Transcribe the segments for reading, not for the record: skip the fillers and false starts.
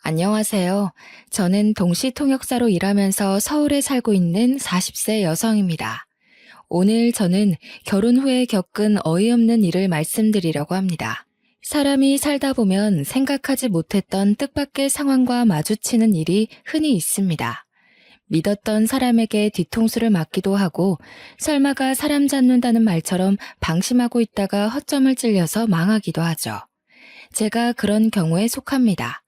안녕하세요. 저는 동시통역사로 일하면서 서울에 살고 있는 40세 여성입니다. 오늘 저는 결혼 후에 겪은 어이없는 일을 말씀드리려고 합니다. 사람이 살다 보면 생각하지 못했던 뜻밖의 상황과 마주치는 일이 흔히 있습니다. 믿었던 사람에게 뒤통수를 맞기도 하고 설마가 사람 잡는다는 말처럼 방심하고 있다가 허점을 찔려서 망하기도 하죠. 제가 그런 경우에 속합니다.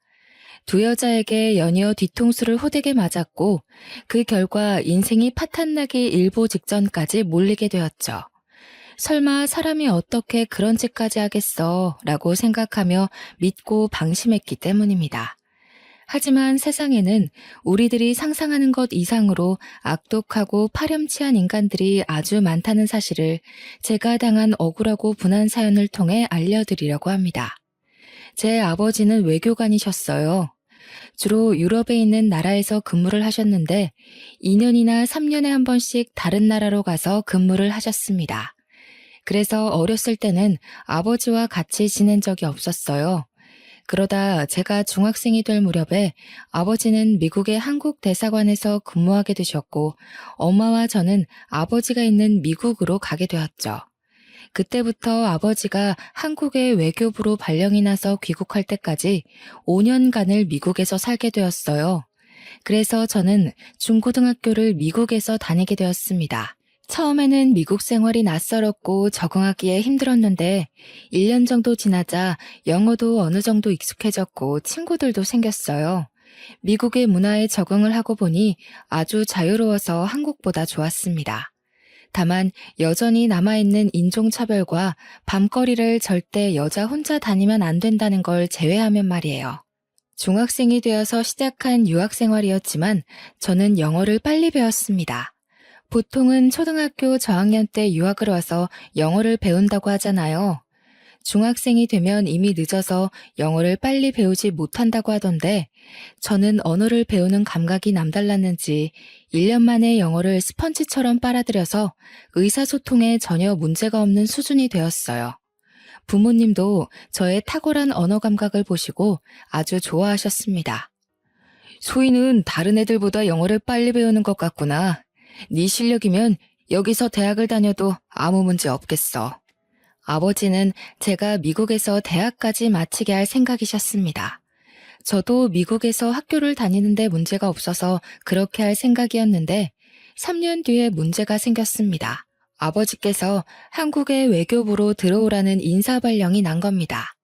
두 여자에게 연이어 뒤통수를 호되게 맞았고 그 결과 인생이 파탄나기 일보 직전까지 몰리게 되었죠. 설마 사람이 어떻게 그런 짓까지 하겠어 라고 생각하며 믿고 방심했기 때문입니다. 하지만 세상에는 우리들이 상상하는 것 이상으로 악독하고 파렴치한 인간들이 아주 많다는 사실을 제가 당한 억울하고 분한 사연을 통해 알려드리려고 합니다. 제 아버지는 외교관이셨어요. 주로 유럽에 있는 나라에서 근무를 하셨는데 2년이나 3년에 한 번씩 다른 나라로 가서 근무를 하셨습니다. 그래서 어렸을 때는 아버지와 같이 지낸 적이 없었어요. 그러다 제가 중학생이 될 무렵에 아버지는 미국의 한국 대사관에서 근무하게 되셨고 엄마와 저는 아버지가 있는 미국으로 가게 되었죠. 그때부터 아버지가 한국의 외교부로 발령이 나서 귀국할 때까지 5년간을 미국에서 살게 되었어요. 그래서 저는 중고등학교를 미국에서 다니게 되었습니다. 처음에는 미국 생활이 낯설었고 적응하기에 힘들었는데 1년 정도 지나자 영어도 어느 정도 익숙해졌고 친구들도 생겼어요. 미국의 문화에 적응을 하고 보니 아주 자유로워서 한국보다 좋았습니다. 다만 여전히 남아있는 인종차별과 밤거리를 절대 여자 혼자 다니면 안 된다는 걸 제외하면 말이에요. 중학생이 되어서 시작한 유학생활이었지만 저는 영어를 빨리 배웠습니다. 보통은 초등학교 저학년 때 유학을 와서 영어를 배운다고 하잖아요. 중학생이 되면 이미 늦어서 영어를 빨리 배우지 못한다고 하던데 저는 언어를 배우는 감각이 남달랐는지 1년 만에 영어를 스펀지처럼 빨아들여서 의사소통에 전혀 문제가 없는 수준이 되었어요. 부모님도 저의 탁월한 언어 감각을 보시고 아주 좋아하셨습니다. 소희는 다른 애들보다 영어를 빨리 배우는 것 같구나. 네 실력이면 여기서 대학을 다녀도 아무 문제 없겠어. 아버지는 제가 미국에서 대학까지 마치게 할 생각이셨습니다. 저도 미국에서 학교를 다니는데 문제가 없어서 그렇게 할 생각이었는데 3년 뒤에 문제가 생겼습니다. 아버지께서 한국의 외교부로 들어오라는 인사발령이 난 겁니다.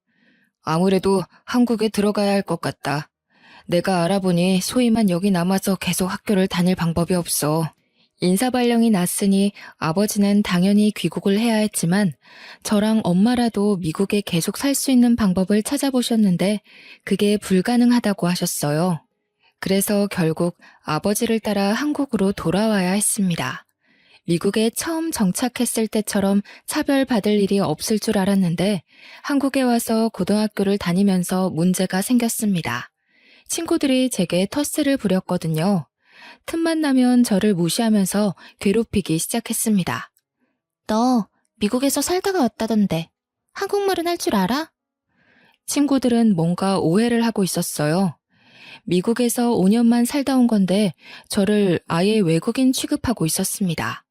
아무래도 한국에 들어가야 할 것 같다. 내가 알아보니 소희만 여기 남아서 계속 학교를 다닐 방법이 없어. 인사발령이 났으니 아버지는 당연히 귀국을 해야 했지만 저랑 엄마라도 미국에 계속 살 수 있는 방법을 찾아보셨는데 그게 불가능하다고 하셨어요. 그래서 결국 아버지를 따라 한국으로 돌아와야 했습니다. 미국에 처음 정착했을 때처럼 차별받을 일이 없을 줄 알았는데 한국에 와서 고등학교를 다니면서 문제가 생겼습니다. 친구들이 제게 텃세를 부렸거든요. 틈만 나면 저를 무시하면서 괴롭히기 시작했습니다. 너 미국에서 살다가 왔다던데 한국말은 할 줄 알아? 친구들은 뭔가 오해를 하고 있었어요. 미국에서 5년만 살다 온 건데 저를 아예 외국인 취급하고 있었습니다.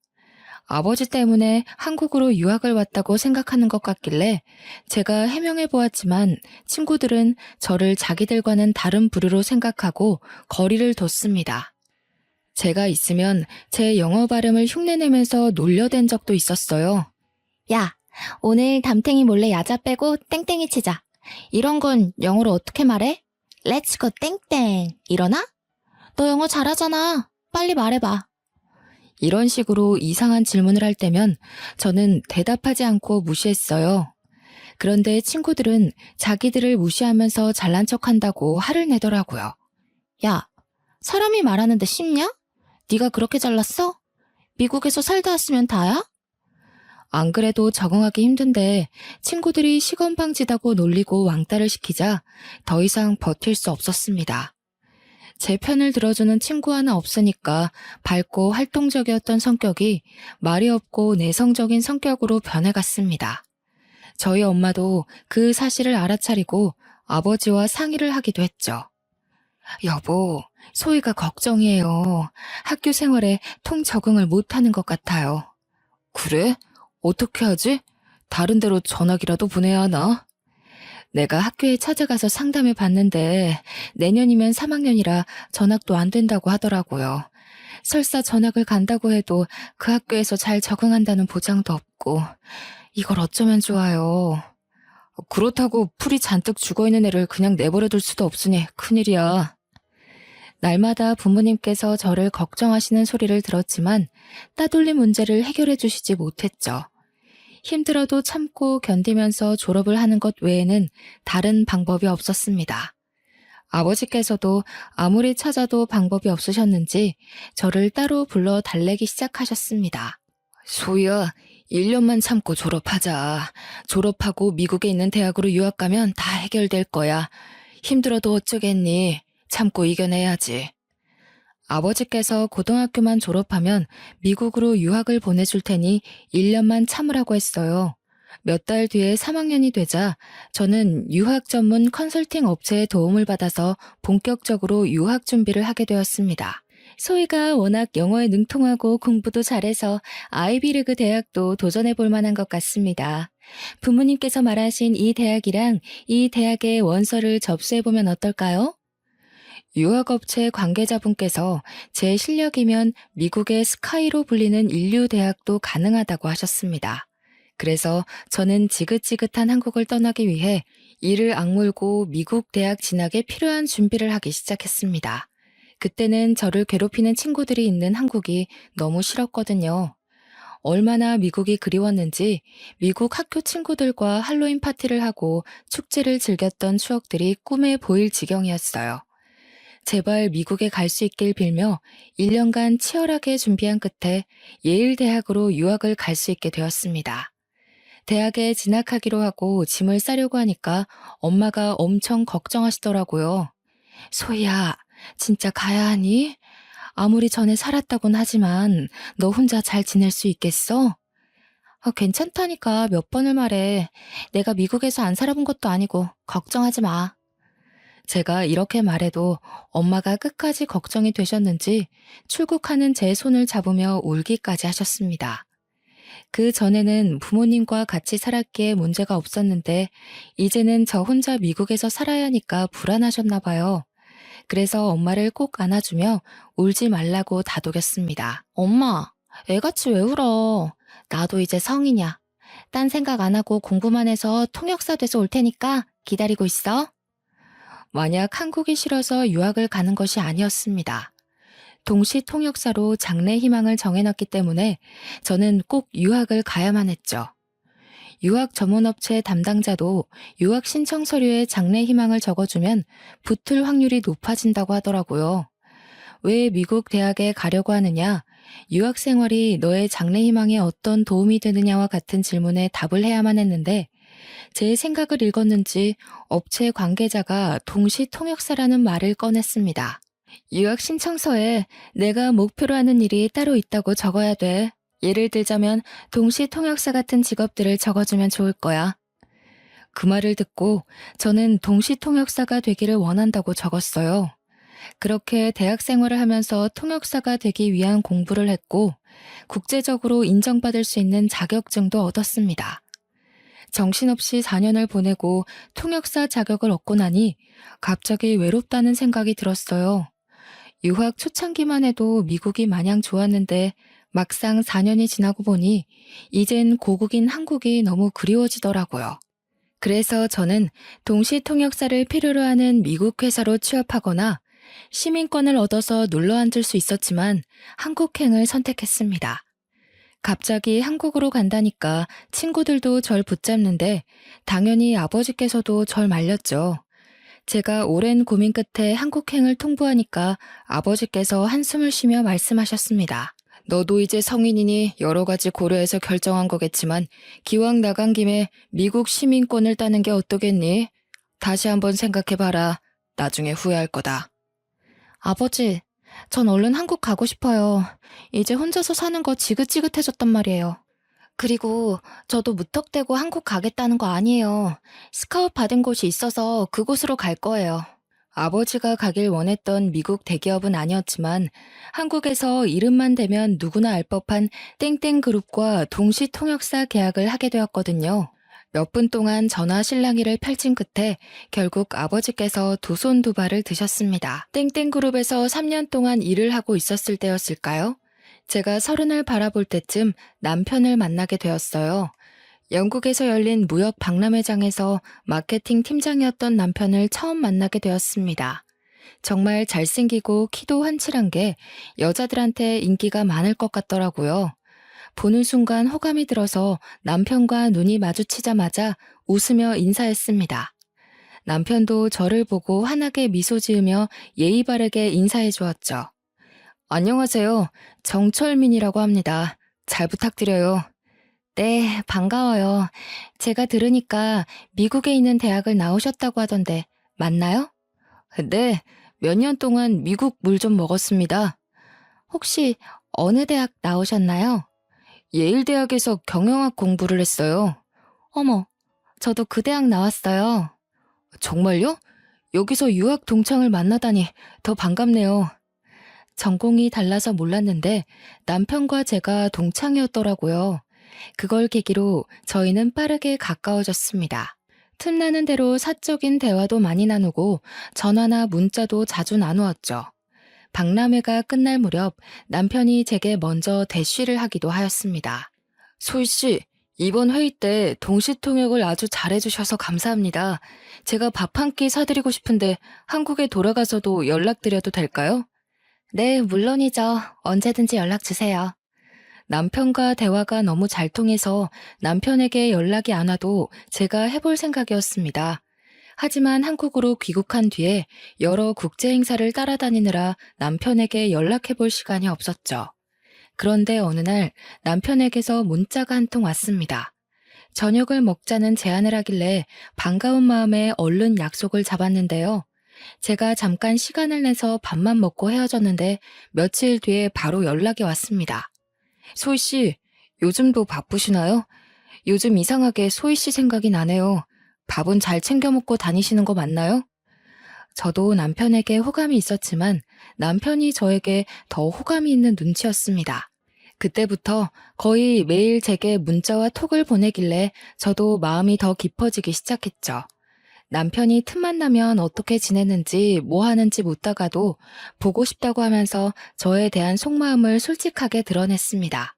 아버지 때문에 한국으로 유학을 왔다고 생각하는 것 같길래 제가 해명해 보았지만 친구들은 저를 자기들과는 다른 부류로 생각하고 거리를 뒀습니다. 제가 있으면 제 영어 발음을 흉내내면서 놀려댄 적도 있었어요. 야, 오늘 담탱이 몰래 야자 빼고 땡땡이 치자. 이런 건 영어로 어떻게 말해? Let's go 땡땡. 이러나? 너 영어 잘하잖아. 빨리 말해봐. 이런 식으로 이상한 질문을 할 때면 저는 대답하지 않고 무시했어요. 그런데 친구들은 자기들을 무시하면서 잘난 척한다고 화를 내더라고요. 야, 사람이 말하는데 쉽냐? 네가 그렇게 잘났어? 미국에서 살다 왔으면 다야? 안 그래도 적응하기 힘든데 친구들이 시건방지다고 놀리고 왕따를 시키자 더 이상 버틸 수 없었습니다. 제 편을 들어주는 친구 하나 없으니까 밝고 활동적이었던 성격이 말이 없고 내성적인 성격으로 변해갔습니다. 저희 엄마도 그 사실을 알아차리고 아버지와 상의를 하기도 했죠. 여보, 소희가 걱정이에요. 학교 생활에 통 적응을 못하는 것 같아요. 그래? 어떻게 하지? 다른 데로 전학이라도 보내야 하나? 내가 학교에 찾아가서 상담해 봤는데 내년이면 3학년이라 전학도 안 된다고 하더라고요. 설사 전학을 간다고 해도 그 학교에서 잘 적응한다는 보장도 없고 이걸 어쩌면 좋아요. 그렇다고 풀이 잔뜩 죽어있는 애를 그냥 내버려둘 수도 없으니 큰일이야. 날마다 부모님께서 저를 걱정하시는 소리를 들었지만 따돌림 문제를 해결해 주시지 못했죠. 힘들어도 참고 견디면서 졸업을 하는 것 외에는 다른 방법이 없었습니다. 아버지께서도 아무리 찾아도 방법이 없으셨는지 저를 따로 불러 달래기 시작하셨습니다. 소희야, 1년만 참고 졸업하자. 졸업하고 미국에 있는 대학으로 유학 가면 다 해결될 거야. 힘들어도 어쩌겠니? 참고 이겨내야지. 아버지께서 고등학교만 졸업하면 미국으로 유학을 보내줄 테니 1년만 참으라고 했어요. 몇 달 뒤에 3학년이 되자 저는 유학 전문 컨설팅 업체의 도움을 받아서 본격적으로 유학 준비를 하게 되었습니다. 소희가 워낙 영어에 능통하고 공부도 잘해서 아이비리그 대학도 도전해 볼 만한 것 같습니다. 부모님께서 말하신 이 대학이랑 이 대학의 원서를 접수해 보면 어떨까요? 유학업체 관계자분께서 제 실력이면 미국의 스카이로 불리는 인류 대학도 가능하다고 하셨습니다. 그래서 저는 지긋지긋한 한국을 떠나기 위해 이를 악물고 미국 대학 진학에 필요한 준비를 하기 시작했습니다. 그때는 저를 괴롭히는 친구들이 있는 한국이 너무 싫었거든요. 얼마나 미국이 그리웠는지 미국 학교 친구들과 할로윈 파티를 하고 축제를 즐겼던 추억들이 꿈에 보일 지경이었어요. 제발 미국에 갈 수 있길 빌며 1년간 치열하게 준비한 끝에 예일 대학으로 유학을 갈 수 있게 되었습니다. 대학에 진학하기로 하고 짐을 싸려고 하니까 엄마가 엄청 걱정하시더라고요. 소희야, 진짜 가야 하니? 아무리 전에 살았다곤 하지만 너 혼자 잘 지낼 수 있겠어? 괜찮다니까 몇 번을 말해. 내가 미국에서 안 살아본 것도 아니고 걱정하지 마. 제가 이렇게 말해도 엄마가 끝까지 걱정이 되셨는지 출국하는 제 손을 잡으며 울기까지 하셨습니다. 그 전에는 부모님과 같이 살았기에 문제가 없었는데 이제는 저 혼자 미국에서 살아야 하니까 불안하셨나 봐요. 그래서 엄마를 꼭 안아주며 울지 말라고 다독였습니다. 엄마, 애같이 왜 울어? 나도 이제 성인이야. 딴 생각 안 하고 공부만 해서 통역사 돼서 올 테니까 기다리고 있어. 만약 한국이 싫어서 유학을 가는 것이 아니었습니다. 동시 통역사로 장래 희망을 정해놨기 때문에 저는 꼭 유학을 가야만 했죠. 유학 전문업체 담당자도 유학 신청 서류에 장래 희망을 적어주면 붙을 확률이 높아진다고 하더라고요. 왜 미국 대학에 가려고 하느냐? 유학 생활이 너의 장래 희망에 어떤 도움이 되느냐와 같은 질문에 답을 해야만 했는데 제 생각을 읽었는지 업체 관계자가 동시 통역사라는 말을 꺼냈습니다. 유학 신청서에 내가 목표로 하는 일이 따로 있다고 적어야 돼. 예를 들자면 동시 통역사 같은 직업들을 적어주면 좋을 거야. 그 말을 듣고 저는 동시 통역사가 되기를 원한다고 적었어요. 그렇게 대학 생활을 하면서 통역사가 되기 위한 공부를 했고 국제적으로 인정받을 수 있는 자격증도 얻었습니다. 정신없이 4년을 보내고 통역사 자격을 얻고 나니 갑자기 외롭다는 생각이 들었어요. 유학 초창기만 해도 미국이 마냥 좋았는데 막상 4년이 지나고 보니 이젠 고국인 한국이 너무 그리워지더라고요. 그래서 저는 동시 통역사를 필요로 하는 미국 회사로 취업하거나 시민권을 얻어서 눌러 앉을 수 있었지만 한국행을 선택했습니다. 갑자기 한국으로 간다니까 친구들도 절 붙잡는데 당연히 아버지께서도 절 말렸죠. 제가 오랜 고민 끝에 한국행을 통보하니까 아버지께서 한숨을 쉬며 말씀하셨습니다. 너도 이제 성인이니 여러 가지 고려해서 결정한 거겠지만 기왕 나간 김에 미국 시민권을 따는 게 어떠겠니? 다시 한번 생각해봐라. 나중에 후회할 거다. 아버지, 전 얼른 한국 가고 싶어요. 이제 혼자서 사는 거 지긋지긋해졌단 말이에요. 그리고 저도 무턱대고 한국 가겠다는 거 아니에요. 스카웃 받은 곳이 있어서 그곳으로 갈 거예요. 아버지가 가길 원했던 미국 대기업은 아니었지만 한국에서 이름만 대면 누구나 알 법한 땡땡그룹과 동시 통역사 계약을 하게 되었거든요. 몇 분 동안 전화 실랑이를 펼친 끝에 결국 아버지께서 두 손 두 발을 드셨습니다. 땡땡그룹에서 3년 동안 일을 하고 있었을 때였을까요? 제가 30을 바라볼 때쯤 남편을 만나게 되었어요. 영국에서 열린 무역 박람회장에서 마케팅 팀장이었던 남편을 처음 만나게 되었습니다. 정말 잘생기고 키도 훤칠한 게 여자들한테 인기가 많을 것 같더라고요. 보는 순간 호감이 들어서 남편과 눈이 마주치자마자 웃으며 인사했습니다. 남편도 저를 보고 환하게 미소 지으며 예의 바르게 인사해 주었죠. 안녕하세요. 정철민이라고 합니다. 잘 부탁드려요. 네, 반가워요. 제가 들으니까 미국에 있는 대학을 나오셨다고 하던데, 맞나요? 네, 몇 년 동안 미국 물 좀 먹었습니다. 혹시 어느 대학 나오셨나요? 예일대학에서 경영학 공부를 했어요. 어머, 저도 그 대학 나왔어요. 정말요? 여기서 유학 동창을 만나다니 더 반갑네요. 전공이 달라서 몰랐는데 남편과 제가 동창이었더라고요. 그걸 계기로 저희는 빠르게 가까워졌습니다. 틈나는 대로 사적인 대화도 많이 나누고 전화나 문자도 자주 나누었죠. 박람회가 끝날 무렵 남편이 제게 먼저 대쉬를 하기도 하였습니다. 소희 씨, 이번 회의 때 동시통역을 아주 잘해주셔서 감사합니다. 제가 밥 한 끼 사드리고 싶은데 한국에 돌아가서도 연락드려도 될까요? 네, 물론이죠. 언제든지 연락 주세요. 남편과 대화가 너무 잘 통해서 남편에게 연락이 안 와도 제가 해볼 생각이었습니다. 하지만 한국으로 귀국한 뒤에 여러 국제 행사를 따라다니느라 남편에게 연락해볼 시간이 없었죠. 그런데 어느 날 남편에게서 문자가 한 통 왔습니다. 저녁을 먹자는 제안을 하길래 반가운 마음에 얼른 약속을 잡았는데요. 제가 잠깐 시간을 내서 밥만 먹고 헤어졌는데 며칠 뒤에 바로 연락이 왔습니다. 소희 씨, 요즘도 바쁘시나요? 요즘 이상하게 소희 씨 생각이 나네요. 밥은 잘 챙겨 먹고 다니시는 거 맞나요? 저도 남편에게 호감이 있었지만 남편이 저에게 더 호감이 있는 눈치였습니다. 그때부터 거의 매일 제게 문자와 톡을 보내길래 저도 마음이 더 깊어지기 시작했죠. 남편이 틈만 나면 어떻게 지내는지 뭐 하는지 묻다가도 보고 싶다고 하면서 저에 대한 속마음을 솔직하게 드러냈습니다.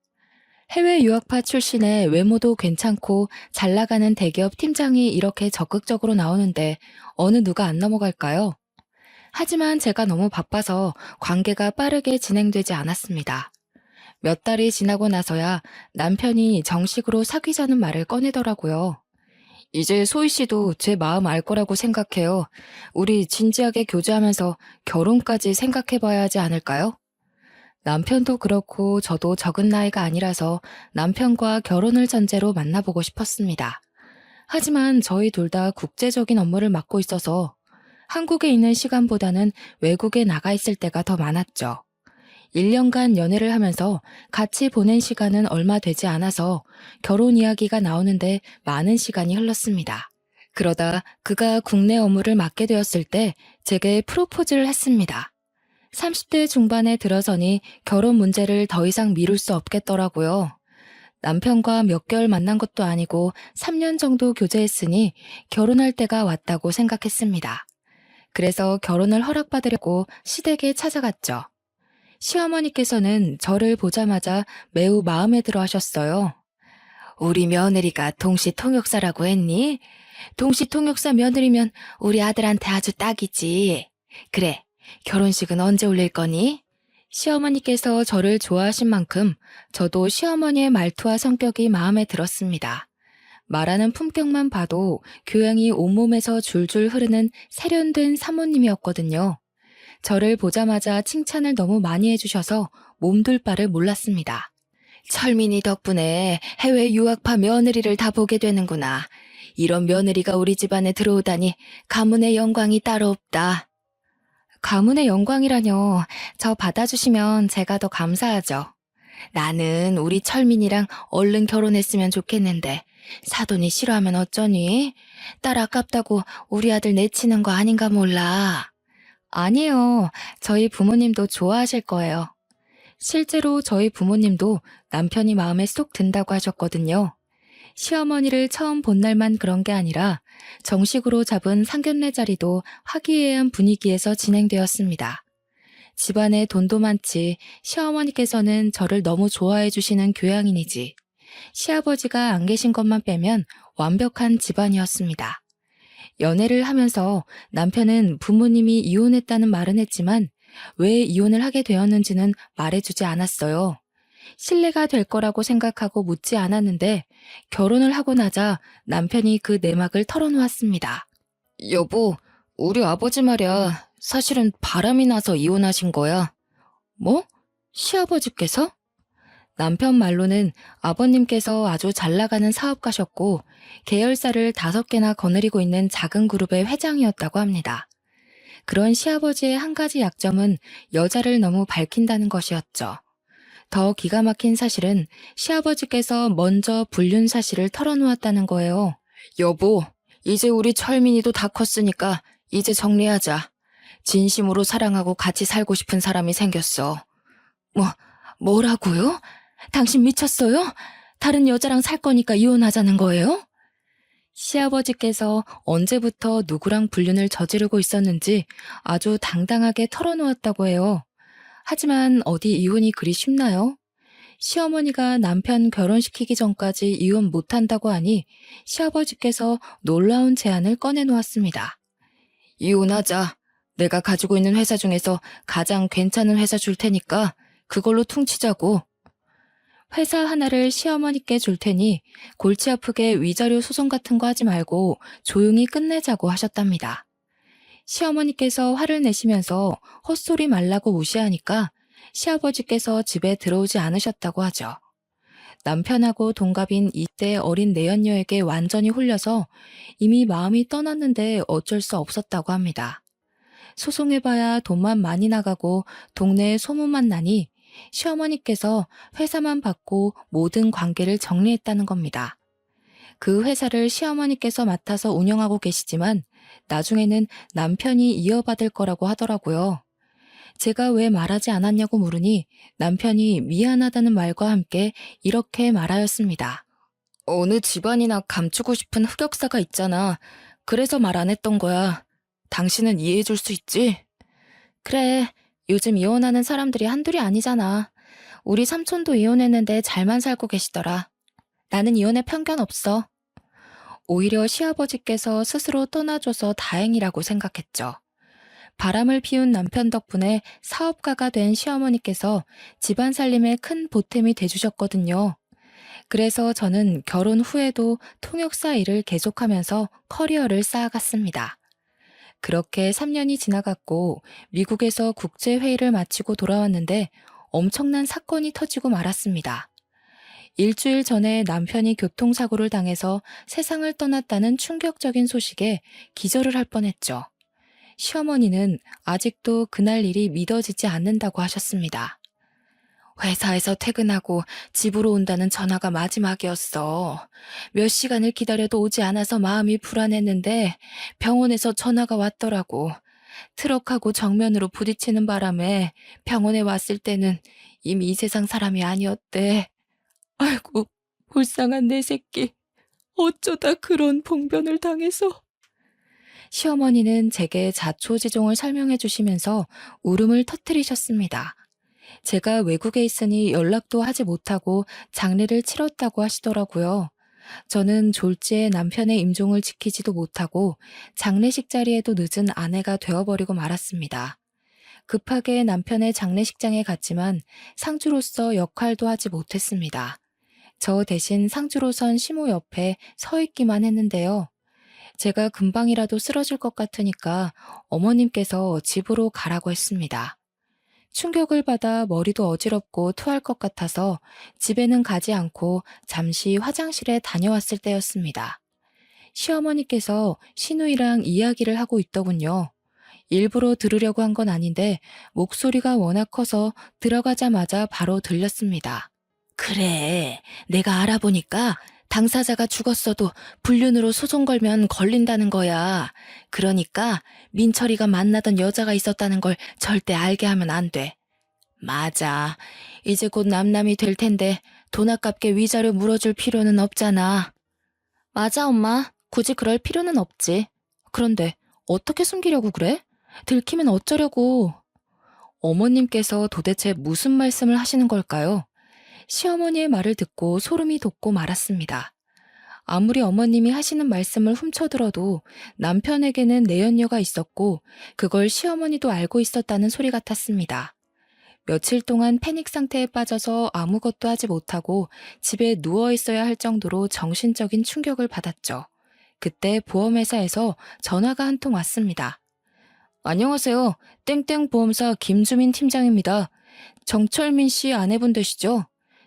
해외 유학파 출신의 외모도 괜찮고 잘 나가는 대기업 팀장이 이렇게 적극적으로 나오는데 어느 누가 안 넘어갈까요? 하지만 제가 너무 바빠서 관계가 빠르게 진행되지 않았습니다. 몇 달이 지나고 나서야 남편이 정식으로 사귀자는 말을 꺼내더라고요. 이제 소희 씨도 제 마음 알 거라고 생각해요. 우리 진지하게 교제하면서 결혼까지 생각해 봐야 하지 않을까요? 남편도 그렇고 저도 적은 나이가 아니라서 남편과 결혼을 전제로 만나보고 싶었습니다. 하지만 저희 둘 다 국제적인 업무를 맡고 있어서 한국에 있는 시간보다는 외국에 나가 있을 때가 더 많았죠. 1년간 연애를 하면서 같이 보낸 시간은 얼마 되지 않아서 결혼 이야기가 나오는데 많은 시간이 흘렀습니다. 그러다 그가 국내 업무를 맡게 되었을 때 제게 프로포즈를 했습니다. 30대 중반에 들어서니 결혼 문제를 더 이상 미룰 수 없겠더라고요. 남편과 몇 개월 만난 것도 아니고 3년 정도 교제했으니 결혼할 때가 왔다고 생각했습니다. 그래서 결혼을 허락받으려고 시댁에 찾아갔죠. 시어머니께서는 저를 보자마자 매우 마음에 들어 하셨어요. 우리 며느리가 동시통역사라고 했니? 동시통역사 며느리면 우리 아들한테 아주 딱이지. 그래, 결혼식은 언제 올릴 거니? 시어머니께서 저를 좋아하신 만큼 저도 시어머니의 말투와 성격이 마음에 들었습니다. 말하는 품격만 봐도 교양이 온몸에서 줄줄 흐르는 세련된 사모님이었거든요. 저를 보자마자 칭찬을 너무 많이 해주셔서 몸둘 바를 몰랐습니다. 철민이 덕분에 해외 유학파 며느리를 다 보게 되는구나. 이런 며느리가 우리 집안에 들어오다니 가문의 영광이 따로 없다. 가문의 영광이라뇨. 저 받아주시면 제가 더 감사하죠. 나는 우리 철민이랑 얼른 결혼했으면 좋겠는데 사돈이 싫어하면 어쩌니? 딸 아깝다고 우리 아들 내치는 거 아닌가 몰라. 아니요. 저희 부모님도 좋아하실 거예요. 실제로 저희 부모님도 남편이 마음에 쏙 든다고 하셨거든요. 시어머니를 처음 본 날만 그런 게 아니라 정식으로 잡은 상견례 자리도 화기애애한 분위기에서 진행되었습니다. 집안에 돈도 많지 시어머니께서는 저를 너무 좋아해 주시는 교양인이지 시아버지가 안 계신 것만 빼면 완벽한 집안이었습니다. 연애를 하면서 남편은 부모님이 이혼했다는 말은 했지만 왜 이혼을 하게 되었는지는 말해주지 않았어요. 신뢰가 될 거라고 생각하고 묻지 않았는데 결혼을 하고 나자 남편이 그 내막을 털어놓았습니다. 여보, 우리 아버지 말이야. 사실은 바람이 나서 이혼하신 거야. 뭐? 시아버지께서? 남편 말로는 아버님께서 아주 잘 나가는 사업가셨고 계열사를 5개나 거느리고 있는 작은 그룹의 회장이었다고 합니다. 그런 시아버지의 한 가지 약점은 여자를 너무 밝힌다는 것이었죠. 더 기가 막힌 사실은 시아버지께서 먼저 불륜 사실을 털어놓았다는 거예요. 여보, 이제 우리 철민이도 다 컸으니까 이제 정리하자. 진심으로 사랑하고 같이 살고 싶은 사람이 생겼어. 뭐라고요? 당신 미쳤어요? 다른 여자랑 살 거니까 이혼하자는 거예요? 시아버지께서 언제부터 누구랑 불륜을 저지르고 있었는지 아주 당당하게 털어놓았다고 해요. 하지만 어디 이혼이 그리 쉽나요? 시어머니가 남편 결혼시키기 전까지 이혼 못한다고 하니 시아버지께서 놀라운 제안을 꺼내놓았습니다. 이혼하자. 내가 가지고 있는 회사 중에서 가장 괜찮은 회사 줄 테니까 그걸로 퉁치자고. 회사 하나를 시어머니께 줄 테니 골치 아프게 위자료 소송 같은 거 하지 말고 조용히 끝내자고 하셨답니다. 시어머니께서 화를 내시면서 헛소리 말라고 무시하니까 시아버지께서 집에 들어오지 않으셨다고 하죠. 남편하고 동갑인 이때 어린 내연녀에게 완전히 홀려서 이미 마음이 떠났는데 어쩔 수 없었다고 합니다. 소송해봐야 돈만 많이 나가고 동네에 소문만 나니 시어머니께서 회사만 받고 모든 관계를 정리했다는 겁니다. 그 회사를 시어머니께서 맡아서 운영하고 계시지만 나중에는 남편이 이어받을 거라고 하더라고요. 제가 왜 말하지 않았냐고 물으니 남편이 미안하다는 말과 함께 이렇게 말하였습니다. 어느 집안이나 감추고 싶은 흑역사가 있잖아. 그래서 말 안 했던 거야. 당신은 이해해 줄 수 있지? 그래, 요즘 이혼하는 사람들이 한둘이 아니잖아. 우리 삼촌도 이혼했는데 잘만 살고 계시더라. 나는 이혼에 편견 없어. 오히려 시아버지께서 스스로 떠나줘서 다행이라고 생각했죠. 바람을 피운 남편 덕분에 사업가가 된 시어머니께서 집안 살림에 큰 보탬이 돼주셨거든요. 그래서 저는 결혼 후에도 통역사 일을 계속하면서 커리어를 쌓아갔습니다. 그렇게 3년이 지나갔고 미국에서 국제회의를 마치고 돌아왔는데 엄청난 사건이 터지고 말았습니다. 일주일 전에 남편이 교통사고를 당해서 세상을 떠났다는 충격적인 소식에 기절을 할 뻔했죠. 시어머니는 아직도 그날 일이 믿어지지 않는다고 하셨습니다. 회사에서 퇴근하고 집으로 온다는 전화가 마지막이었어. 몇 시간을 기다려도 오지 않아서 마음이 불안했는데 병원에서 전화가 왔더라고. 트럭하고 정면으로 부딪히는 바람에 병원에 왔을 때는 이미 이 세상 사람이 아니었대. 아이고, 불쌍한 내 새끼. 어쩌다 그런 봉변을 당해서. 시어머니는 제게 자초지종을 설명해 주시면서 울음을 터뜨리셨습니다. 제가 외국에 있으니 연락도 하지 못하고 장례를 치렀다고 하시더라고요. 저는 졸지에 남편의 임종을 지키지도 못하고 장례식 자리에도 늦은 아내가 되어버리고 말았습니다. 급하게 남편의 장례식장에 갔지만 상주로서 역할도 하지 못했습니다. 저 대신 상주로선 시모 옆에 서 있기만 했는데요. 제가 금방이라도 쓰러질 것 같으니까 어머님께서 집으로 가라고 했습니다. 충격을 받아 머리도 어지럽고 토할 것 같아서 집에는 가지 않고 잠시 화장실에 다녀왔을 때였습니다. 시어머니께서 시누이랑 이야기를 하고 있더군요. 일부러 들으려고 한 건 아닌데 목소리가 워낙 커서 들어가자마자 바로 들렸습니다. 그래, 내가 알아보니까 당사자가 죽었어도 불륜으로 소송 걸면 걸린다는 거야. 그러니까 민철이가 만나던 여자가 있었다는 걸 절대 알게 하면 안 돼. 맞아. 이제 곧 남남이 될 텐데 돈 아깝게 위자료 물어줄 필요는 없잖아. 맞아, 엄마. 굳이 그럴 필요는 없지. 그런데 어떻게 숨기려고 그래? 들키면 어쩌려고. 어머님께서 도대체 무슨 말씀을 하시는 걸까요? 시어머니의 말을 듣고 소름이 돋고 말았습니다. 아무리 어머님이 하시는 말씀을 훔쳐들어도 남편에게는 내연녀가 있었고 그걸 시어머니도 알고 있었다는 소리 같았습니다. 며칠 동안 패닉 상태에 빠져서 아무것도 하지 못하고 집에 누워 있어야 할 정도로 정신적인 충격을 받았죠. 그때 보험회사에서 전화가 한 통 왔습니다. 안녕하세요. 땡땡 보험사 김주민 팀장입니다. 정철민 씨 아내분 되시죠?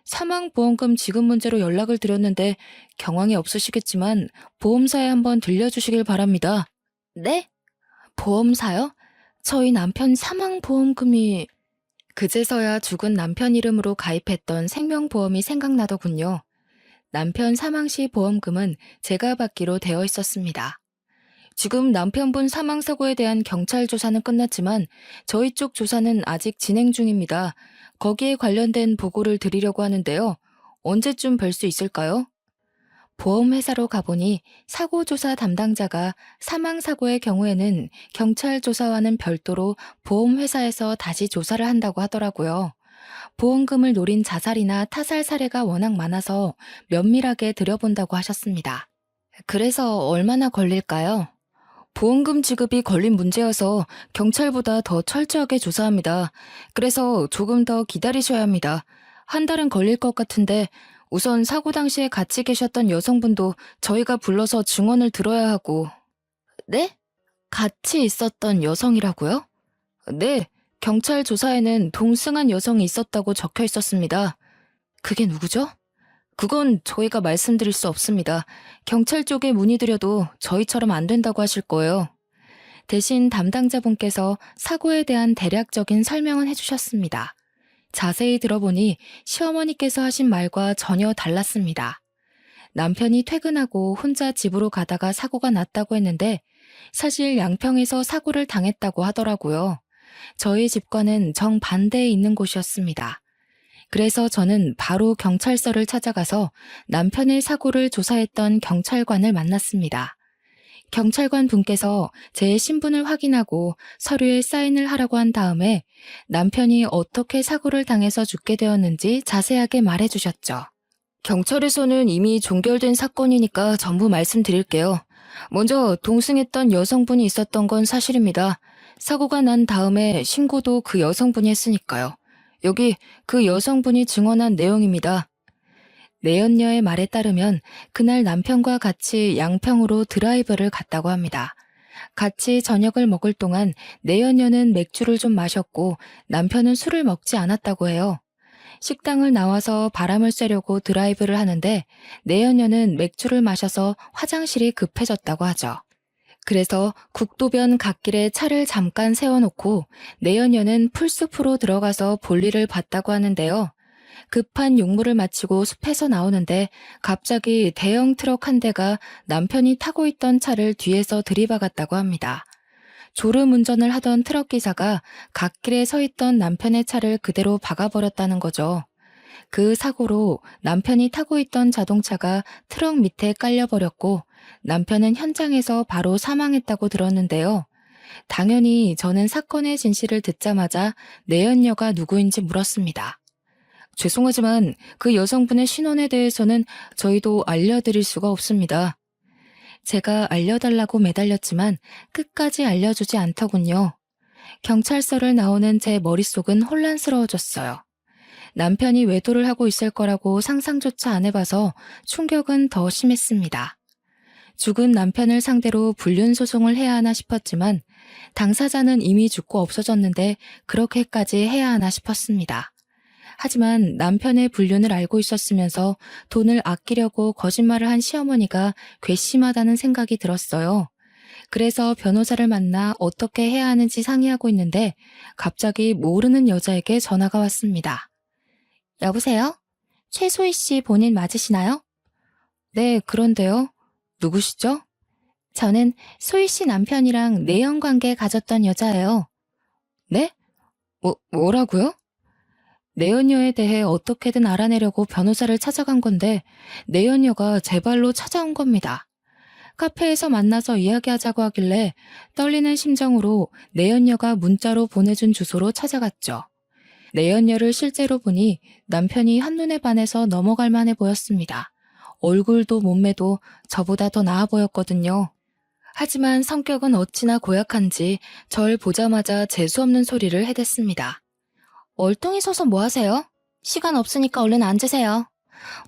사망보험금 지급 문제로 연락을 드렸는데 경황이 없으시겠지만 보험사에 한번 들려주시길 바랍니다. 네? 보험사요? 저희 남편 사망보험금이... 그제서야 죽은 남편 이름으로 가입했던 생명보험이 생각나더군요. 남편 사망 시 보험금은 제가 받기로 되어 있었습니다. 지금 남편분 사망사고에 대한 경찰 조사는 끝났지만 저희 쪽 조사는 아직 진행 중입니다. 거기에 관련된 보고를 드리려고 하는데요. 언제쯤 뵐 수 있을까요? 보험회사로 가보니 사고조사 담당자가 사망사고의 경우에는 경찰 조사와는 별도로 보험회사에서 다시 조사를 한다고 하더라고요. 보험금을 노린 자살이나 타살 사례가 워낙 많아서 면밀하게 들여본다고 하셨습니다. 그래서 얼마나 걸릴까요? 보험금 지급이 걸린 문제여서 경찰보다 더 철저하게 조사합니다. 그래서 조금 더 기다리셔야 합니다. 한 달은 걸릴 것 같은데 우선 사고 당시에 같이 계셨던 여성분도 저희가 불러서 증언을 들어야 하고. 네? 같이 있었던 여성이라고요? 네, 경찰 조사에는 동승한 여성이 있었다고 적혀 있었습니다. 그게 누구죠? 그건 저희가 말씀드릴 수 없습니다. 경찰 쪽에 문의드려도 저희처럼 안 된다고 하실 거예요. 대신 담당자분께서 사고에 대한 대략적인 설명은 해주셨습니다. 자세히 들어보니 시어머니께서 하신 말과 전혀 달랐습니다. 남편이 퇴근하고 혼자 집으로 가다가 사고가 났다고 했는데 사실 양평에서 사고를 당했다고 하더라고요. 저희 집과는 정반대에 있는 곳이었습니다. 그래서 저는 바로 경찰서를 찾아가서 남편의 사고를 조사했던 경찰관을 만났습니다. 경찰관 분께서 제 신분을 확인하고 서류에 사인을 하라고 한 다음에 남편이 어떻게 사고를 당해서 죽게 되었는지 자세하게 말해주셨죠. 경찰에서는 이미 종결된 사건이니까 전부 말씀드릴게요. 먼저 동승했던 여성분이 있었던 건 사실입니다. 사고가 난 다음에 신고도 그 여성분이 했으니까요. 여기 그 여성분이 증언한 내용입니다. 내연녀의 말에 따르면 그날 남편과 같이 양평으로 드라이브를 갔다고 합니다. 같이 저녁을 먹을 동안 내연녀는 맥주를 좀 마셨고 남편은 술을 먹지 않았다고 해요. 식당을 나와서 바람을 쐬려고 드라이브를 하는데 내연녀는 맥주를 마셔서 화장실이 급해졌다고 하죠. 그래서 국도변 갓길에 차를 잠깐 세워놓고 내연녀는 풀숲으로 들어가서 볼일을 봤다고 하는데요. 급한 용무를 마치고 숲에서 나오는데 갑자기 대형 트럭 한 대가 남편이 타고 있던 차를 뒤에서 들이박았다고 합니다. 졸음 운전을 하던 트럭 기사가 갓길에 서 있던 남편의 차를 그대로 박아버렸다는 거죠. 그 사고로 남편이 타고 있던 자동차가 트럭 밑에 깔려버렸고 남편은 현장에서 바로 사망했다고 들었는데요. 당연히 저는 사건의 진실을 듣자마자 내연녀가 누구인지 물었습니다. 죄송하지만 그 여성분의 신원에 대해서는 저희도 알려드릴 수가 없습니다. 제가 알려달라고 매달렸지만 끝까지 알려주지 않더군요. 경찰서를 나오는 제 머릿속은 혼란스러워졌어요. 남편이 외도를 하고 있을 거라고 상상조차 안 해봐서 충격은 더 심했습니다. 죽은 남편을 상대로 불륜 소송을 해야 하나 싶었지만 당사자는 이미 죽고 없어졌는데 그렇게까지 해야 하나 싶었습니다. 하지만 남편의 불륜을 알고 있었으면서 돈을 아끼려고 거짓말을 한 시어머니가 괘씸하다는 생각이 들었어요. 그래서 변호사를 만나 어떻게 해야 하는지 상의하고 있는데 갑자기 모르는 여자에게 전화가 왔습니다. 여보세요? 최소희 씨 본인 맞으시나요? 네, 그런데요. 누구시죠? 저는 소희 씨 남편이랑 내연 관계 가졌던 여자예요. 네? 뭐라고요? 내연녀에 대해 어떻게든 알아내려고 변호사를 찾아간 건데 내연녀가 제 발로 찾아온 겁니다. 카페에서 만나서 이야기하자고 하길래 떨리는 심정으로 내연녀가 문자로 보내준 주소로 찾아갔죠. 내연녀를 실제로 보니 남편이 한눈에 반해서 넘어갈 만해 보였습니다. 얼굴도 몸매도 저보다 더 나아 보였거든요. 하지만 성격은 어찌나 고약한지 절 보자마자 재수없는 소리를 해댔습니다. 얼뚱이 서서 뭐 하세요? 시간 없으니까 얼른 앉으세요.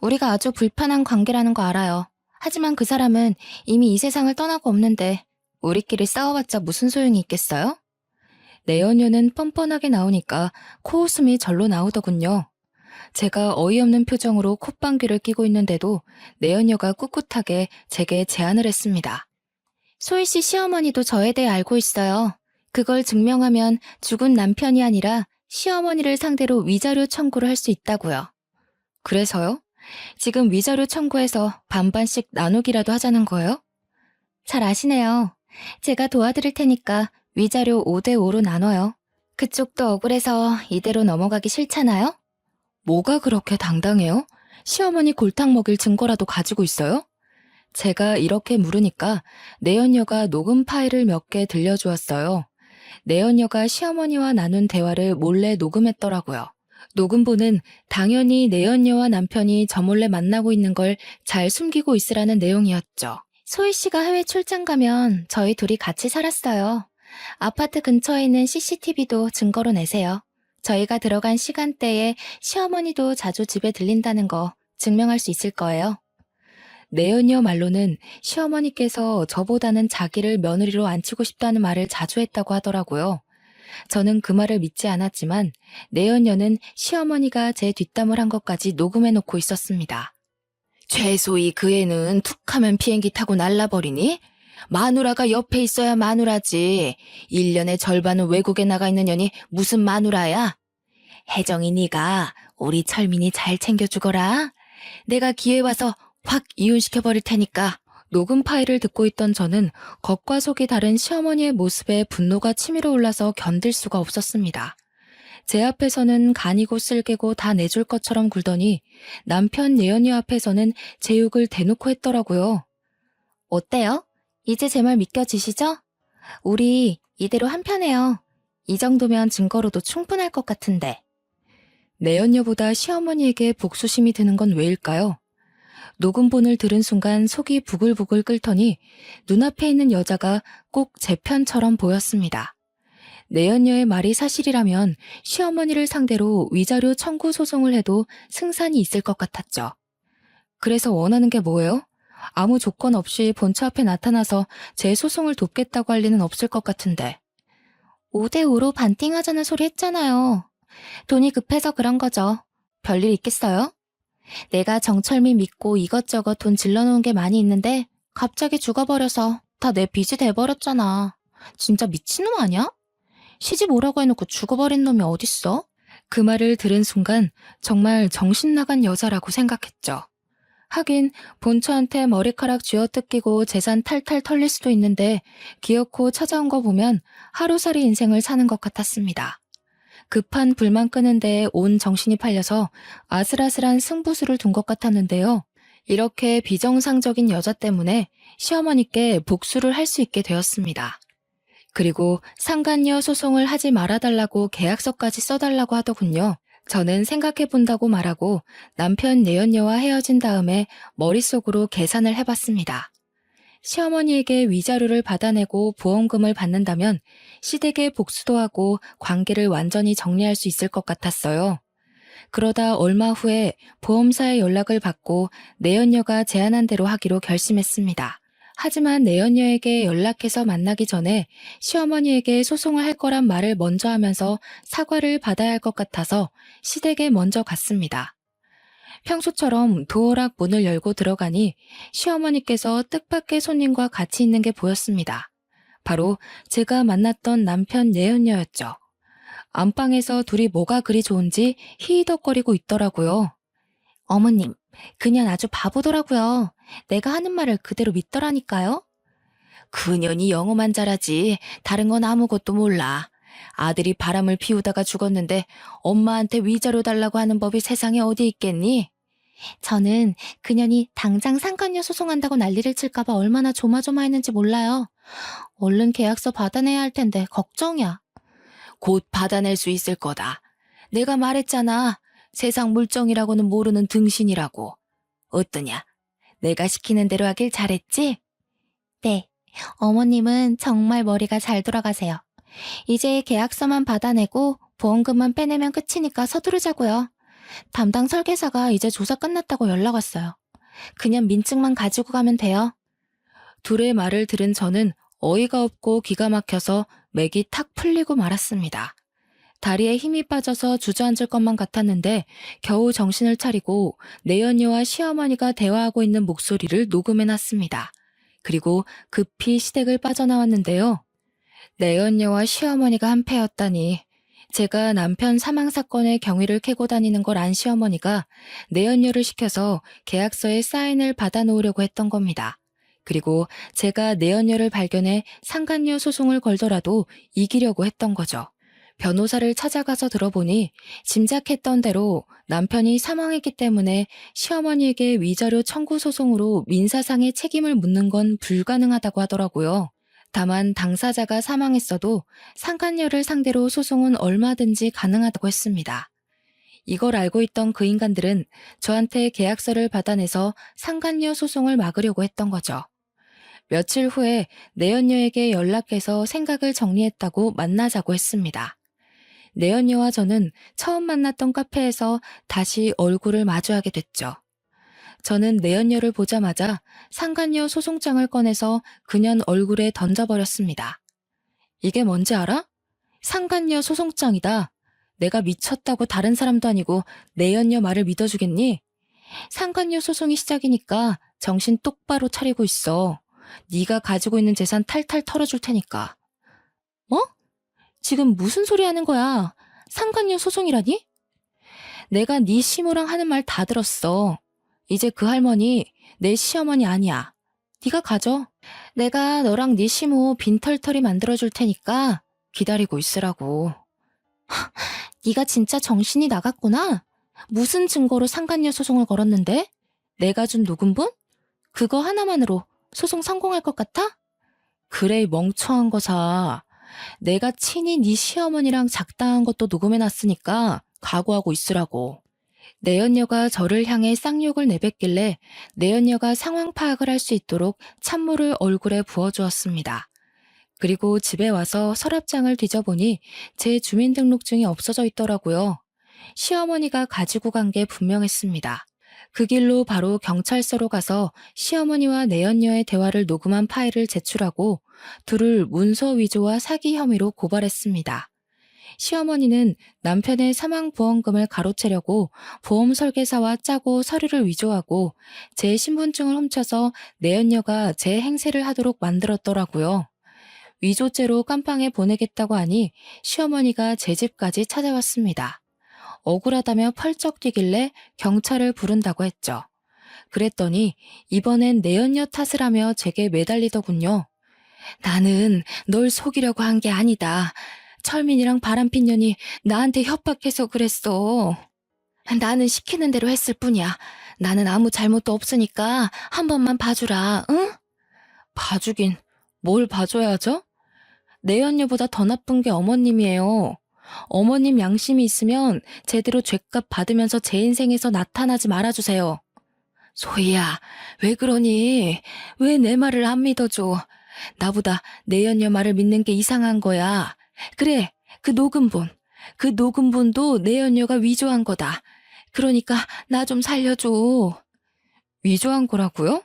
우리가 아주 불편한 관계라는 거 알아요. 하지만 그 사람은 이미 이 세상을 떠나고 없는데 우리끼리 싸워봤자 무슨 소용이 있겠어요? 내연녀는 뻔뻔하게 나오니까 코웃음이 절로 나오더군요. 제가 어이없는 표정으로 콧방귀를 끼고 있는데도 내연녀가 꿋꿋하게 제게 제안을 했습니다. 소희 씨 시어머니도 저에 대해 알고 있어요. 그걸 증명하면 죽은 남편이 아니라 시어머니를 상대로 위자료 청구를 할 수 있다고요. 그래서요? 지금 위자료 청구해서 반반씩 나누기라도 하자는 거예요? 잘 아시네요. 제가 도와드릴 테니까 위자료 5대5로 나눠요. 그쪽도 억울해서 이대로 넘어가기 싫잖아요? 뭐가 그렇게 당당해요? 시어머니 골탕 먹일 증거라도 가지고 있어요? 제가 이렇게 물으니까 내연녀가 녹음 파일을 몇 개 들려주었어요. 내연녀가 시어머니와 나눈 대화를 몰래 녹음했더라고요. 녹음본은 당연히 내연녀와 남편이 저 몰래 만나고 있는 걸 잘 숨기고 있으라는 내용이었죠. 소희 씨가 해외 출장 가면 저희 둘이 같이 살았어요. 아파트 근처에 있는 CCTV도 증거로 내세요. 저희가 들어간 시간대에 시어머니도 자주 집에 들린다는 거 증명할 수 있을 거예요. 내연녀 말로는 시어머니께서 저보다는 자기를 며느리로 앉히고 싶다는 말을 자주 했다고 하더라고요. 저는 그 말을 믿지 않았지만 내연녀는 시어머니가 제 뒷담을 한 것까지 녹음해놓고 있었습니다. 최소히 그 애는 툭하면 비행기 타고 날라버리니? 마누라가 옆에 있어야 마누라지. 1년의 절반은 외국에 나가 있는 년이 무슨 마누라야? 혜정이 네가 우리 철민이 잘 챙겨주거라. 내가 기회 와서 확 이혼시켜버릴 테니까. 녹음 파일을 듣고 있던 저는 겉과 속이 다른 시어머니의 모습에 분노가 치밀어 올라서 견딜 수가 없었습니다. 제 앞에서는 간이고 쓸개고 다 내줄 것처럼 굴더니 남편 예연이 앞에서는 제 욕을 대놓고 했더라고요. 어때요? 이제 제 말 믿겨지시죠? 우리 이대로 한편해요. 이 정도면 증거로도 충분할 것 같은데. 내연녀보다 시어머니에게 복수심이 드는 건 왜일까요? 녹음본을 들은 순간 속이 부글부글 끓더니 눈앞에 있는 여자가 꼭 제 편처럼 보였습니다. 내연녀의 말이 사실이라면 시어머니를 상대로 위자료 청구 소송을 해도 승산이 있을 것 같았죠. 그래서 원하는 게 뭐예요? 아무 조건 없이 본처 앞에 나타나서 제 소송을 돕겠다고 할 리는 없을 것 같은데. 5대5로 반띵하자는 소리 했잖아요. 돈이 급해서 그런 거죠. 별일 있겠어요? 내가 정철민 믿고 이것저것 돈 질러놓은 게 많이 있는데 갑자기 죽어버려서 다 내 빚이 돼버렸잖아. 진짜 미친놈 아니야? 시집 오라고 해놓고 죽어버린 놈이 어딨어? 그 말을 들은 순간 정말 정신 나간 여자라고 생각했죠. 하긴 본처한테 머리카락 쥐어뜯기고 재산 탈탈 털릴 수도 있는데 기어코 찾아온 거 보면 하루살이 인생을 사는 것 같았습니다. 급한 불만 끄는 데에 온 정신이 팔려서 아슬아슬한 승부수를 둔 것 같았는데요. 이렇게 비정상적인 여자 때문에 시어머니께 복수를 할 수 있게 되었습니다. 그리고 상간녀 소송을 하지 말아달라고 계약서까지 써달라고 하더군요. 저는 생각해본다고 말하고 남편 내연녀와 헤어진 다음에 머릿속으로 계산을 해봤습니다. 시어머니에게 위자료를 받아내고 보험금을 받는다면 시댁에 복수도 하고 관계를 완전히 정리할 수 있을 것 같았어요. 그러다 얼마 후에 보험사의 연락을 받고 내연녀가 제안한 대로 하기로 결심했습니다. 하지만 내연녀에게 연락해서 만나기 전에 시어머니에게 소송을 할 거란 말을 먼저 하면서 사과를 받아야 할 것 같아서 시댁에 먼저 갔습니다. 평소처럼 도어락 문을 열고 들어가니 시어머니께서 뜻밖의 손님과 같이 있는 게 보였습니다. 바로 제가 만났던 남편 내연녀였죠. 안방에서 둘이 뭐가 그리 좋은지 히히덕거리고 있더라고요. 어머님, 그년 아주 바보더라고요. 내가 하는 말을 그대로 믿더라니까요. 그년이 영어만 잘하지 다른 건 아무것도 몰라. 아들이 바람을 피우다가 죽었는데 엄마한테 위자료 달라고 하는 법이 세상에 어디 있겠니? 저는 그년이 당장 상간녀 소송한다고 난리를 칠까봐 얼마나 조마조마했는지 몰라요. 얼른 계약서 받아내야 할 텐데 걱정이야. 곧 받아낼 수 있을 거다. 내가 말했잖아. 세상 물정이라고는 모르는 등신이라고. 어떠냐? 내가 시키는 대로 하길 잘했지? 네. 어머님은 정말 머리가 잘 돌아가세요. 이제 계약서만 받아내고 보험금만 빼내면 끝이니까 서두르자고요. 담당 설계사가 이제 조사 끝났다고 연락 왔어요. 그냥 민증만 가지고 가면 돼요. 둘의 말을 들은 저는 어이가 없고 기가 막혀서 맥이 탁 풀리고 말았습니다. 다리에 힘이 빠져서 주저앉을 것만 같았는데 겨우 정신을 차리고 내연녀와 시어머니가 대화하고 있는 목소리를 녹음해놨습니다. 그리고 급히 시댁을 빠져나왔는데요. 내연녀와 시어머니가 한패였다니. 제가 남편 사망 사건의 경위를 캐고 다니는 걸 안 시어머니가 내연녀를 시켜서 계약서에 사인을 받아놓으려고 했던 겁니다. 그리고 제가 내연녀를 발견해 상간녀 소송을 걸더라도 이기려고 했던 거죠. 변호사를 찾아가서 들어보니 짐작했던 대로 남편이 사망했기 때문에 시어머니에게 위자료 청구 소송으로 민사상의 책임을 묻는 건 불가능하다고 하더라고요. 다만 당사자가 사망했어도 상간녀를 상대로 소송은 얼마든지 가능하다고 했습니다. 이걸 알고 있던 그 인간들은 저한테 계약서를 받아내서 상간녀 소송을 막으려고 했던 거죠. 며칠 후에 내연녀에게 연락해서 생각을 정리했다고 만나자고 했습니다. 내연녀와 저는 처음 만났던 카페에서 다시 얼굴을 마주하게 됐죠. 저는 내연녀를 보자마자 상간녀 소송장을 꺼내서 그년 얼굴에 던져버렸습니다. 이게 뭔지 알아? 상간녀 소송장이다. 내가 미쳤다고 다른 사람도 아니고 내연녀 말을 믿어주겠니? 상간녀 소송이 시작이니까 정신 똑바로 차리고 있어. 네가 가지고 있는 재산 탈탈 털어줄 테니까. 뭐? 지금 무슨 소리 하는 거야? 상간녀 소송이라니? 내가 네 시모랑 하는 말 다 들었어. 이제 그 할머니 내 시어머니 아니야. 네가 가져. 내가 너랑 네 시모 빈털터리 만들어줄 테니까 기다리고 있으라고. 네가 진짜 정신이 나갔구나. 무슨 증거로 상간녀 소송을 걸었는데? 내가 준 녹음본? 그거 하나만으로 소송 성공할 것 같아? 그래, 멍청한 거사. 내가 친히 네 시어머니랑 작당한 것도 녹음해놨으니까 각오하고 있으라고. 내연녀가 저를 향해 쌍욕을 내뱉길래 내연녀가 상황 파악을 할 수 있도록 찬물을 얼굴에 부어주었습니다. 그리고 집에 와서 서랍장을 뒤져보니 제 주민등록증이 없어져 있더라고요. 시어머니가 가지고 간 게 분명했습니다. 그 길로 바로 경찰서로 가서 시어머니와 내연녀의 대화를 녹음한 파일을 제출하고 둘을 문서 위조와 사기 혐의로 고발했습니다. 시어머니는 남편의 사망보험금을 가로채려고 보험 설계사와 짜고 서류를 위조하고 제 신분증을 훔쳐서 내연녀가 제 행세를 하도록 만들었더라고요. 위조죄로 깜빵에 보내겠다고 하니 시어머니가 제 집까지 찾아왔습니다. 억울하다며 펄쩍 뛰길래 경찰을 부른다고 했죠. 그랬더니 이번엔 내연녀 탓을 하며 제게 매달리더군요. 나는 널 속이려고 한 게 아니다. 철민이랑 바람핀 년이 나한테 협박해서 그랬어. 나는 시키는 대로 했을 뿐이야. 나는 아무 잘못도 없으니까 한 번만 봐주라, 응? 봐주긴 뭘 봐줘야죠? 내연녀보다 더 나쁜 게 어머님이에요. 어머님 양심이 있으면 제대로 죗값 받으면서 제 인생에서 나타나지 말아주세요. 소희야, 왜 그러니? 왜 내 말을 안 믿어줘? 나보다 내연녀 말을 믿는 게 이상한 거야. 그래, 그 녹음본도 내연녀가 위조한 거다. 그러니까 나 좀 살려줘. 위조한 거라고요?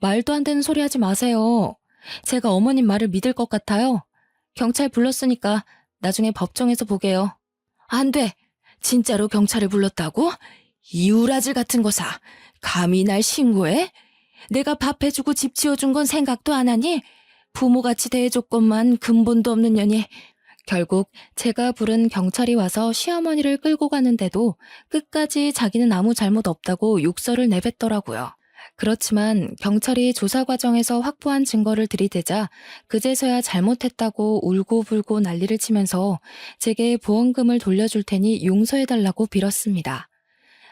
말도 안 되는 소리 하지 마세요. 제가 어머님 말을 믿을 것 같아요. 경찰 불렀으니까 나중에 법정에서 보게요. 안 돼. 진짜로 경찰을 불렀다고? 이 우라질 같은 거사. 감히 날 신고해? 내가 밥 해주고 집 지어준 건 생각도 안 하니? 부모같이 대해줬건만 근본도 없는 년이. 결국 제가 부른 경찰이 와서 시어머니를 끌고 가는데도 끝까지 자기는 아무 잘못 없다고 욕설을 내뱉더라고요. 그렇지만 경찰이 조사 과정에서 확보한 증거를 들이대자 그제서야 잘못했다고 울고불고 난리를 치면서 제게 보험금을 돌려줄 테니 용서해달라고 빌었습니다.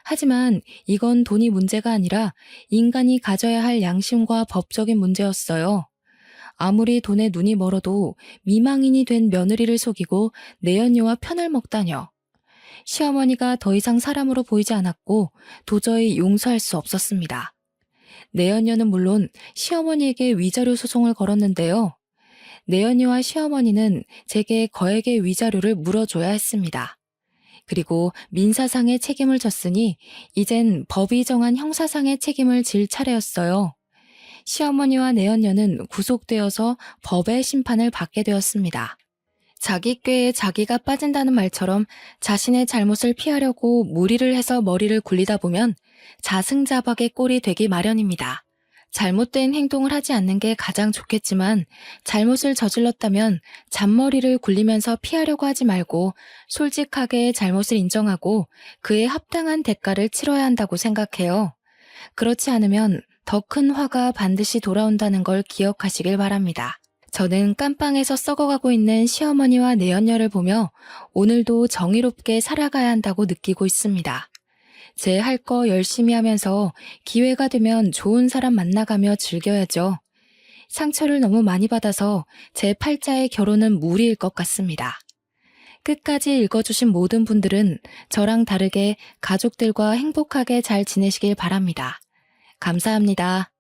하지만 이건 돈이 문제가 아니라 인간이 가져야 할 양심과 법적인 문제였어요. 아무리 돈에 눈이 멀어도 미망인이 된 며느리를 속이고 내연녀와 편을 먹다녀. 시어머니가 더 이상 사람으로 보이지 않았고 도저히 용서할 수 없었습니다. 내연녀는 물론 시어머니에게 위자료 소송을 걸었는데요. 내연녀와 시어머니는 제게 거액의 위자료를 물어줘야 했습니다. 그리고 민사상의 책임을 졌으니 이젠 법이 정한 형사상의 책임을 질 차례였어요. 시어머니와 내연녀는 구속되어서 법의 심판을 받게 되었습니다. 자기 꾀에 자기가 빠진다는 말처럼 자신의 잘못을 피하려고 무리를 해서 머리를 굴리다 보면 자승자박의 꼴이 되기 마련입니다. 잘못된 행동을 하지 않는 게 가장 좋겠지만 잘못을 저질렀다면 잔머리를 굴리면서 피하려고 하지 말고 솔직하게 잘못을 인정하고 그에 합당한 대가를 치러야 한다고 생각해요. 그렇지 않으면 더 큰 화가 반드시 돌아온다는 걸 기억하시길 바랍니다. 저는 깜빵에서 썩어가고 있는 시어머니와 내연녀를 보며 오늘도 정의롭게 살아가야 한다고 느끼고 있습니다. 제 할 거 열심히 하면서 기회가 되면 좋은 사람 만나가며 즐겨야죠. 상처를 너무 많이 받아서 제 팔자의 결혼은 무리일 것 같습니다. 끝까지 읽어주신 모든 분들은 저랑 다르게 가족들과 행복하게 잘 지내시길 바랍니다. 감사합니다.